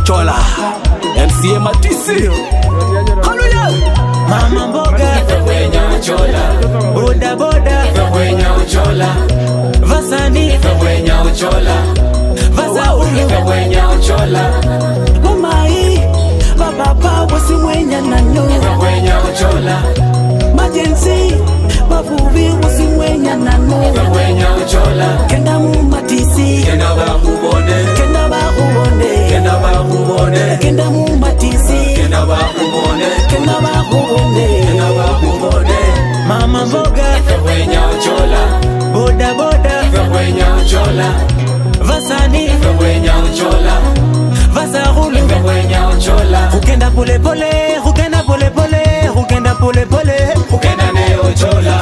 Chola MCA Matisi. Hallelujah. Mama mboga Fwenya uchola, boda boda fwenya uchola, vasani fwenya uchola, vasa ulu fwenya uchola, mamai bababa wasimwenya nano fwenya uchola, majensi bavuvi wasimwenya nano fwenya uchola. kenda mu Matisi Kenda bakubone, kenda bakubone kenda bakubone, kenda mu Matisi kenda bakubone, kenda bakubone kenda bakubone. mama mboga Fwenya uchola, boda boda fwenya uchola, vasani fwenya uchola, vasa ulu fwenya uchola. ukenda pole pole ukenda pole pole ukenda pole pole Ukenda ne uchola,